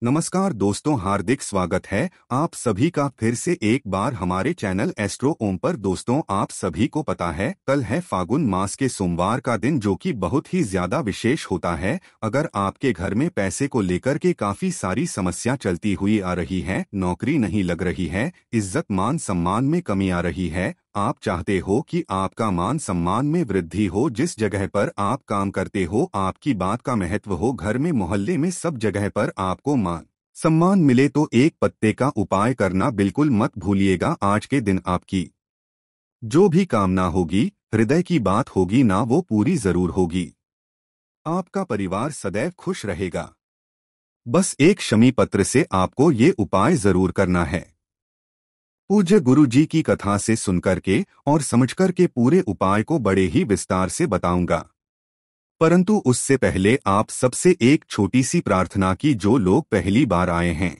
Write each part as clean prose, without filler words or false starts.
नमस्कार दोस्तों, हार्दिक स्वागत है आप सभी का फिर से एक बार हमारे चैनल एस्ट्रो ओम पर। दोस्तों, आप सभी को पता है कल है फागुन मास के सोमवार का दिन, जो कि बहुत ही ज्यादा विशेष होता है। अगर आपके घर में पैसे को लेकर के काफी सारी समस्या चलती हुई आ रही है, नौकरी नहीं लग रही है, इज्जत मान सम्मान में कमी आ रही है, आप चाहते हो कि आपका मान सम्मान में वृद्धि हो, जिस जगह पर आप काम करते हो आपकी बात का महत्व हो, घर में मोहल्ले में सब जगह पर आपको मान सम्मान मिले, तो एक पत्ते का उपाय करना बिल्कुल मत भूलिएगा। आज के दिन आपकी जो भी कामना होगी, हृदय की बात होगी ना, वो पूरी जरूर होगी। आपका परिवार सदैव खुश रहेगा। बस एक शमी पत्र से आपको ये उपाय जरूर करना है। पूज्य गुरु जी की कथा से सुनकर के और समझकर के पूरे उपाय को बड़े ही विस्तार से बताऊंगा, परंतु उससे पहले आप सबसे एक छोटी सी प्रार्थना की। जो लोग पहली बार आए हैं,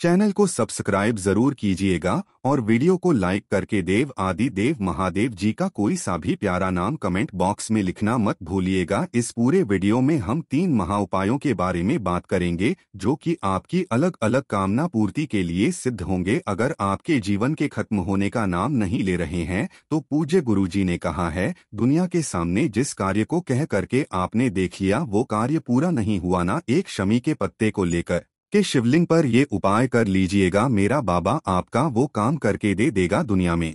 चैनल को सब्सक्राइब जरूर कीजिएगा और वीडियो को लाइक करके देव आदि देव महादेव जी का कोई सा भी प्यारा नाम कमेंट बॉक्स में लिखना मत भूलिएगा। इस पूरे वीडियो में हम 3 महाउपायों के बारे में बात करेंगे, जो कि आपकी अलग अलग कामना पूर्ति के लिए सिद्ध होंगे। अगर आपके जीवन के खत्म होने का नाम नहीं ले रहे हैं, तो पूज्य गुरु जी ने कहा है, दुनिया के सामने जिस कार्य को कह करके आपने देख लिया वो कार्य पूरा नहीं हुआ ना, एक शमी के पत्ते को लेकर के शिवलिंग पर ये उपाय कर लीजिएगा। मेरा बाबा आपका वो काम करके दे देगा। दुनिया में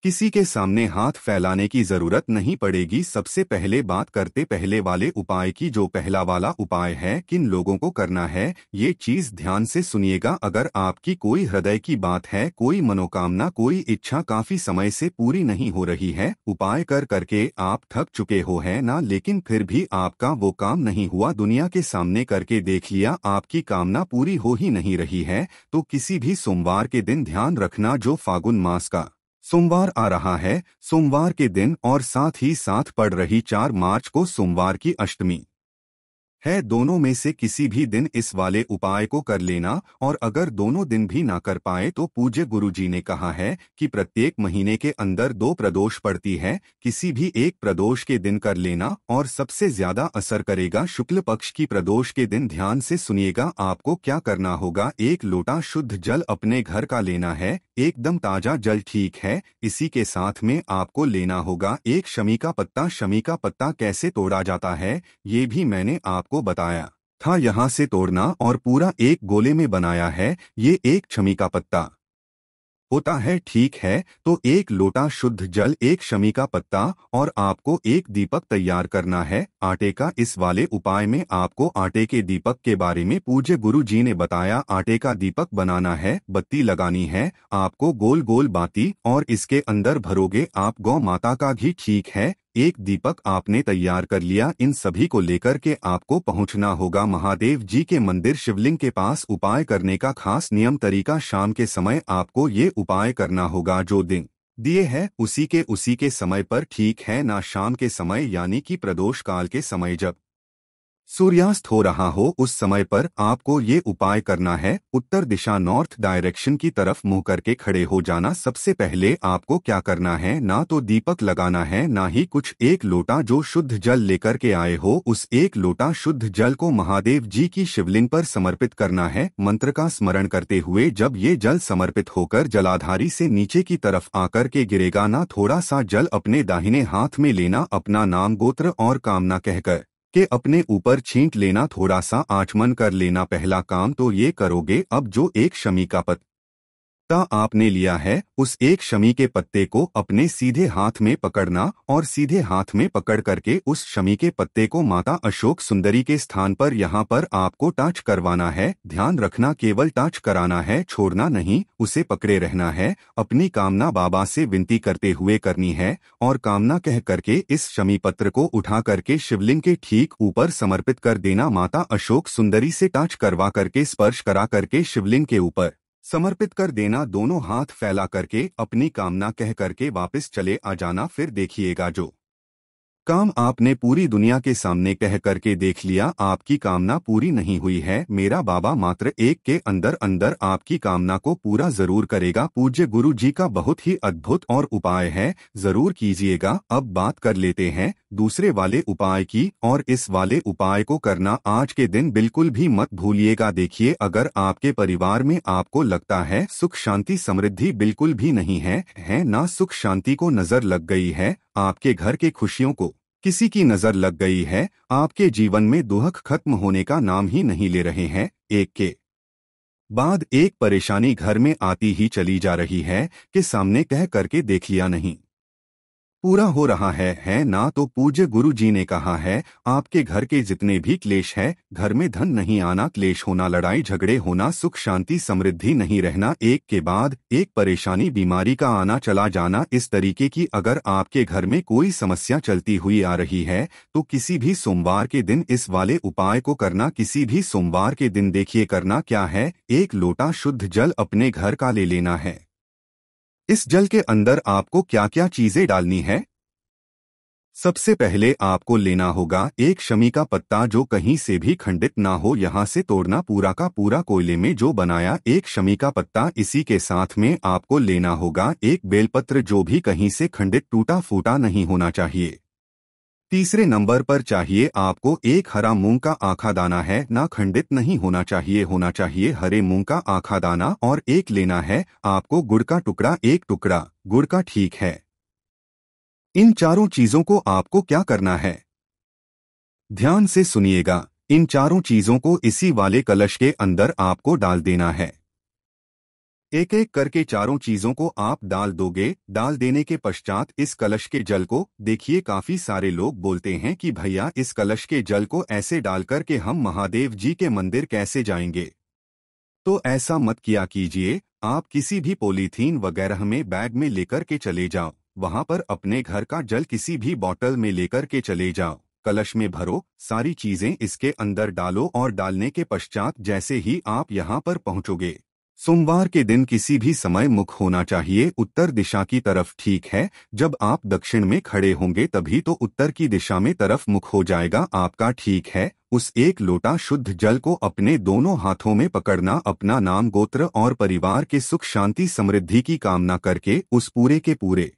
किसी के सामने हाथ फैलाने की जरूरत नहीं पड़ेगी। सबसे पहले बात करते पहले वाले उपाय की। जो पहला वाला उपाय है, किन लोगों को करना है, ये चीज ध्यान से सुनिएगा। अगर आपकी कोई हृदय की बात है, कोई मनोकामना, कोई इच्छा काफी समय से पूरी नहीं हो रही है, उपाय कर करके आप थक चुके हो है ना, लेकिन फिर भी आपका वो काम नहीं हुआ, दुनिया के सामने करके देख लिया, आपकी कामना पूरी हो ही नहीं रही है, तो किसी भी सोमवार के दिन ध्यान रखना, जो फागुन मास का सोमवार आ रहा है, सोमवार के दिन और साथ ही साथ पड़ रही 4 मार्च को सोमवार की अष्टमी है, दोनों में से किसी भी दिन इस वाले उपाय को कर लेना। और अगर दोनों दिन भी ना कर पाए, तो पूज्य गुरु जी ने कहा है कि प्रत्येक महीने के अंदर 2 प्रदोष पड़ती है, किसी भी एक प्रदोष के दिन कर लेना और सबसे ज्यादा असर करेगा शुक्ल पक्ष की प्रदोष के दिन। ध्यान से सुनिएगा, आपको क्या करना होगा। 1 लोटा शुद्ध जल अपने घर का लेना है, एकदम ताजा जल, ठीक है। इसी के साथ में आपको लेना होगा एक शमी का पत्ता। शमी का पत्ता कैसे तोड़ा जाता है, ये भी मैंने आपको बताया था, यहाँ से तोड़ना और पूरा एक गोले में बनाया है। ये एक शमी का पत्ता होता है, ठीक है। तो 1 लोटा शुद्ध जल, 1 शमी का पत्ता, और आपको एक दीपक तैयार करना है आटे का। इस वाले उपाय में आपको आटे के दीपक के बारे में पूज्य गुरु जी ने बताया। आटे का दीपक बनाना है, बत्ती लगानी है आपको, गोल गोल बाती, और इसके अंदर भरोगे आप गौ माता का घी, ठीक है। एक दीपक आपने तैयार कर लिया। इन सभी को लेकर के आपको पहुंचना होगा महादेव जी के मंदिर शिवलिंग के पास। उपाय करने का खास नियम तरीका, शाम के समय आपको ये उपाय करना होगा। जो दिन दिए है उसी के समय पर, ठीक है ना, शाम के समय यानी कि प्रदोष काल के समय, जब सूर्यास्त हो रहा हो, उस समय पर आपको ये उपाय करना है। उत्तर दिशा, नॉर्थ डायरेक्शन की तरफ मुंह करके खड़े हो जाना। सबसे पहले आपको क्या करना है, ना तो दीपक लगाना है, ना ही कुछ। 1 लोटा जो शुद्ध जल लेकर के आए हो, उस 1 लोटा शुद्ध जल को महादेव जी की शिवलिंग पर समर्पित करना है, मंत्र का स्मरण करते हुए। जब ये जल समर्पित होकर जलाधारी से नीचे की तरफ आकर के गिरेगा ना, थोड़ा सा जल अपने दाहिने हाथ में लेना, अपना नाम, गोत्र और कामना कहकर के अपने ऊपर छींट लेना, थोड़ा सा आचमन कर लेना। पहला काम तो ये करोगे। अब जो 1 शमी का पत्ता आपने लिया है, उस 1 शमी के पत्ते को अपने सीधे हाथ में पकड़ना, और सीधे हाथ में पकड़ करके उस शमी के पत्ते को माता अशोक सुंदरी के स्थान पर, यहाँ पर आपको टच करवाना है। ध्यान रखना, केवल टच कराना है, छोड़ना नहीं, उसे पकड़े रहना है। अपनी कामना बाबा से विनती करते हुए करनी है, और कामना कह करके इस शमी पत्र को उठा करके शिवलिंग के ठीक ऊपर समर्पित कर देना। माता अशोक सुंदरी से टच करवा करके, स्पर्श करा करके शिवलिंग के ऊपर समर्पित कर देना। दोनों हाथ फैला करके अपनी कामना कह करके वापस चले आ जाना। फिर देखिएगा, जो काम आपने पूरी दुनिया के सामने कह करके देख लिया, आपकी कामना पूरी नहीं हुई है। मेरा बाबा मात्र एक के अंदर अंदर आपकी कामना को पूरा जरूर करेगा। पूज्य गुरु जी का बहुत ही अद्भुत और उपाय है, जरूर कीजिएगा। अब बात कर लेते हैं दूसरे वाले उपाय की, और इस वाले उपाय को करना आज के दिन बिल्कुल भी मत भूलिएगा। देखिए, अगर आपके परिवार में आपको लगता है सुख शांति समृद्धि बिल्कुल भी नहीं है ना सुख शांति को नजर लग गई है, आपके घर के खुशियों को किसी की नजर लग गई है, आपके जीवन में दुख खत्म होने का नाम ही नहीं ले रहे हैं, एक के बाद एक परेशानी घर में आती ही चली जा रही है कि सामने कह करके देख लिया नहीं पूरा हो रहा है ना। तो पूज्य गुरु जी ने कहा है, आपके घर के जितने भी क्लेश है, घर में धन नहीं आना, क्लेश होना, लड़ाई झगड़े होना, सुख शांति समृद्धि नहीं रहना, एक के बाद एक परेशानी बीमारी का आना चला जाना, इस तरीके की अगर आपके घर में कोई समस्या चलती हुई आ रही है तो किसी भी सोमवार के दिन इस वाले उपाय को करना। किसी भी सोमवार के दिन देखिए करना क्या है, एक लोटा शुद्ध जल अपने घर का ले लेना है। इस जल के अंदर आपको क्या क्या चीजें डालनी है? सबसे पहले आपको लेना होगा एक शमी का पत्ता जो कहीं से भी खंडित ना हो, यहां से तोड़ना, पूरा का पूरा कोयले में जो बनाया एक शमी का पत्ता। इसी के साथ में आपको लेना होगा एक बेलपत्र जो भी कहीं से खंडित टूटा फूटा नहीं होना चाहिए। तीसरे नंबर पर चाहिए आपको एक हरा मूंग का आखा दाना है, ना खंडित नहीं होना चाहिए हरे मूंग का आखा दाना। और एक लेना है आपको गुड़ का टुकड़ा, एक टुकड़ा गुड़ का, ठीक है। इन चारों चीजों को आपको क्या करना है, ध्यान से सुनिएगा। इन चारों चीजों को इसी वाले कलश के अंदर आपको डाल देना है। एक एक करके चारों चीजों को आप डाल दोगे। डाल देने के पश्चात इस कलश के जल को देखिए, काफी सारे लोग बोलते हैं कि भैया इस कलश के जल को ऐसे डालकर के हम महादेव जी के मंदिर कैसे जाएंगे। तो ऐसा मत किया कीजिए, आप किसी भी पॉलीथीन वगैरह में बैग में लेकर के चले जाओ, वहां पर अपने घर का जल किसी भी बोतल में लेकर के चले जाओ, कलश में भरो, सारी चीजें इसके अंदर डालो और डालने के पश्चात जैसे ही आप यहाँ पर पहुंचोगे, सोमवार के दिन किसी भी समय मुख होना चाहिए उत्तर दिशा की तरफ, ठीक है। जब आप दक्षिण में खड़े होंगे तभी तो उत्तर की दिशा में तरफ मुख हो जाएगा आपका, ठीक है। उस एक लोटा शुद्ध जल को अपने दोनों हाथों में पकड़ना, अपना नाम गोत्र और परिवार के सुख शांति समृद्धि की कामना करके उस पूरे के पूरे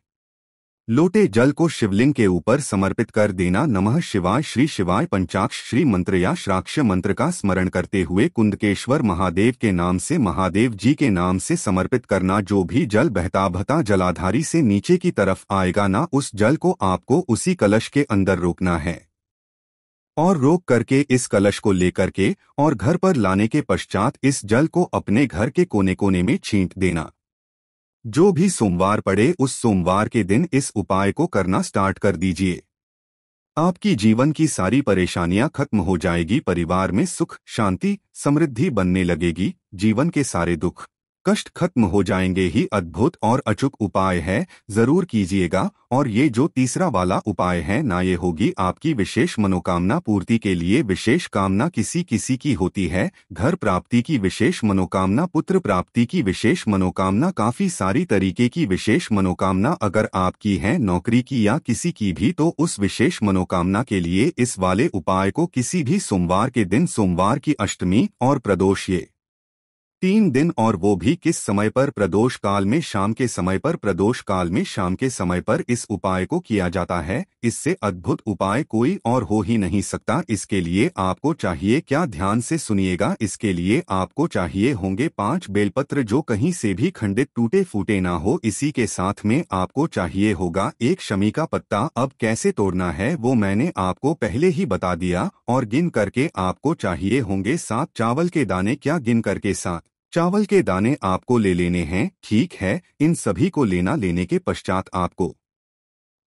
लोटे जल को शिवलिंग के ऊपर समर्पित कर देना। नमः शिवाय, श्री शिवाय पंचाक्ष श्री मंत्र या श्राक्ष मंत्र का स्मरण करते हुए कुंदकेश्वर महादेव के नाम से, महादेव जी के नाम से समर्पित करना। जो भी जल बहता बहता जलाधारी से नीचे की तरफ आएगा ना, उस जल को आपको उसी कलश के अंदर रोकना है और रोक करके इस कलश को लेकर के और घर पर लाने के पश्चात इस जल को अपने घर के कोने कोने में छींट देना। जो भी सोमवार पड़े उस सोमवार के दिन इस उपाय को करना स्टार्ट कर दीजिए। आपकी जीवन की सारी परेशानियां खत्म हो जाएगी, परिवार में सुख शांति समृद्धि बनने लगेगी, जीवन के सारे दुख कष्ट खत्म हो जाएंगे ही। अद्भुत और अचूक उपाय है, जरूर कीजिएगा। और ये जो तीसरा वाला उपाय है ना, ये होगी आपकी विशेष मनोकामना पूर्ति के लिए। विशेष कामना किसी किसी की होती है, घर प्राप्ति की विशेष मनोकामना, पुत्र प्राप्ति की विशेष मनोकामना, काफी सारी तरीके की विशेष मनोकामना अगर आपकी है, नौकरी की या किसी की भी, तो उस विशेष मनोकामना के लिए इस वाले उपाय को किसी भी सोमवार के दिन, सोमवार की अष्टमी और प्रदोष, ये 3 दिन, और वो भी किस समय पर, प्रदोष काल में शाम के समय पर, प्रदोष काल में शाम के समय पर इस उपाय को किया जाता है। इससे अद्भुत उपाय कोई और हो ही नहीं सकता। इसके लिए आपको चाहिए क्या, ध्यान से सुनिएगा। इसके लिए आपको चाहिए होंगे 5 बेलपत्र जो कहीं से भी खंडित टूटे फूटे ना हो। इसी के साथ में आपको चाहिए होगा एक शमी का पत्ता। अब कैसे तोड़ना है वो मैंने आपको पहले ही बता दिया। और गिन करके आपको चाहिए होंगे 7 चावल के दाने। क्या गिन करके 7 चावल के दाने आपको ले लेने हैं, ठीक है। इन सभी को लेने के पश्चात आपको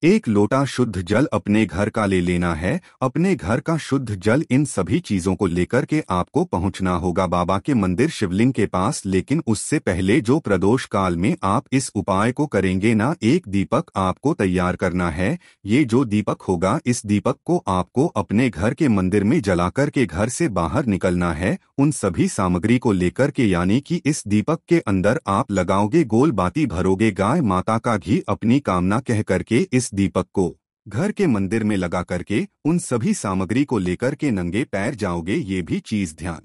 एक लोटा शुद्ध जल अपने घर का ले लेना है। अपने घर का शुद्ध जल, इन सभी चीजों को लेकर के आपको पहुंचना होगा बाबा के मंदिर शिवलिंग के पास। लेकिन उससे पहले जो प्रदोष काल में आप इस उपाय को करेंगे ना, एक दीपक आपको तैयार करना है। ये जो दीपक होगा, इस दीपक को आपको अपने घर के मंदिर में जलाकर के घर से बाहर निकलना है। उन सभी सामग्री को लेकर के, यानी कि इस दीपक के अंदर आप लगाओगे गोल बाती, भरोगे गाय माता का घी, अपनी कामना कह करके इस दीपक को घर के मंदिर में लगा करके उन सभी सामग्री को लेकर के नंगे पैर जाओगे, ये भी चीज ध्यान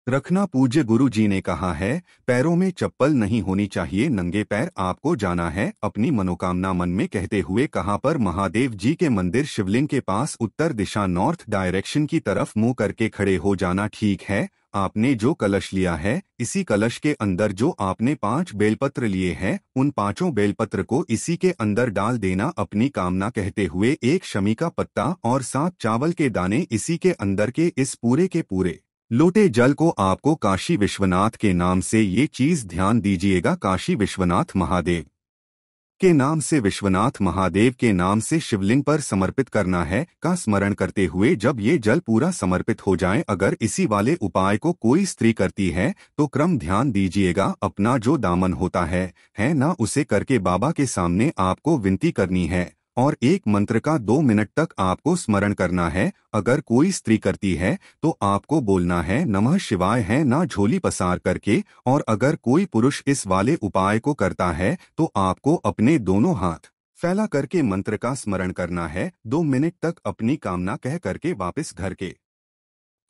रखना। पूज्य गुरु जी ने कहा है, पैरों में चप्पल नहीं होनी चाहिए, नंगे पैर आपको जाना है अपनी मनोकामना मन में कहते हुए। कहाँ पर? महादेव जी के मंदिर शिवलिंग के पास उत्तर दिशा नॉर्थ डायरेक्शन की तरफ मुंह करके खड़े हो जाना। ठीक है, आपने जो कलश लिया है, इसी कलश के अंदर जो आपने 5 बेलपत्र लिए हैं, उन 5 बेलपत्र को इसी के अंदर डाल देना अपनी कामना कहते हुए। 1 शमी का पत्ता और 7 चावल के दाने इसी के अंदर के इस पूरे के पूरे लोटे जल को आपको काशी विश्वनाथ के नाम से, ये चीज ध्यान दीजिएगा, काशी विश्वनाथ महादेव के नाम से, विश्वनाथ महादेव के नाम से शिवलिंग पर समर्पित करना है का स्मरण करते हुए। जब ये जल पूरा समर्पित हो जाए, अगर इसी वाले उपाय को कोई स्त्री करती है तो क्रम ध्यान दीजिएगा, अपना जो दामन होता है ना, उसे करके बाबा के सामने आपको विनती करनी है और एक मंत्र का 2 मिनट तक आपको स्मरण करना है। अगर कोई स्त्री करती है तो आपको बोलना है नमः शिवाय है ना, झोली पसार करके। और अगर कोई पुरुष इस वाले उपाय को करता है तो आपको अपने दोनों हाथ फैला करके मंत्र का स्मरण करना है। 2 मिनट तक अपनी कामना कह करके वापस घर के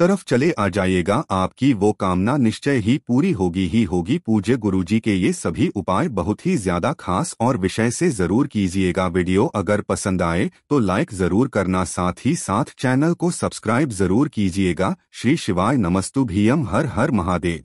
तरफ चले आ जाइएगा, आपकी वो कामना निश्चय ही पूरी होगी ही होगी। पूज्य गुरुजी के ये सभी उपाय बहुत ही ज्यादा खास और विषय से जरूर कीजिएगा। वीडियो अगर पसंद आए तो लाइक जरूर करना, साथ ही साथ चैनल को सब्सक्राइब जरूर कीजिएगा। श्री शिवाय नमस्तुभ्यम, हर हर महादेव।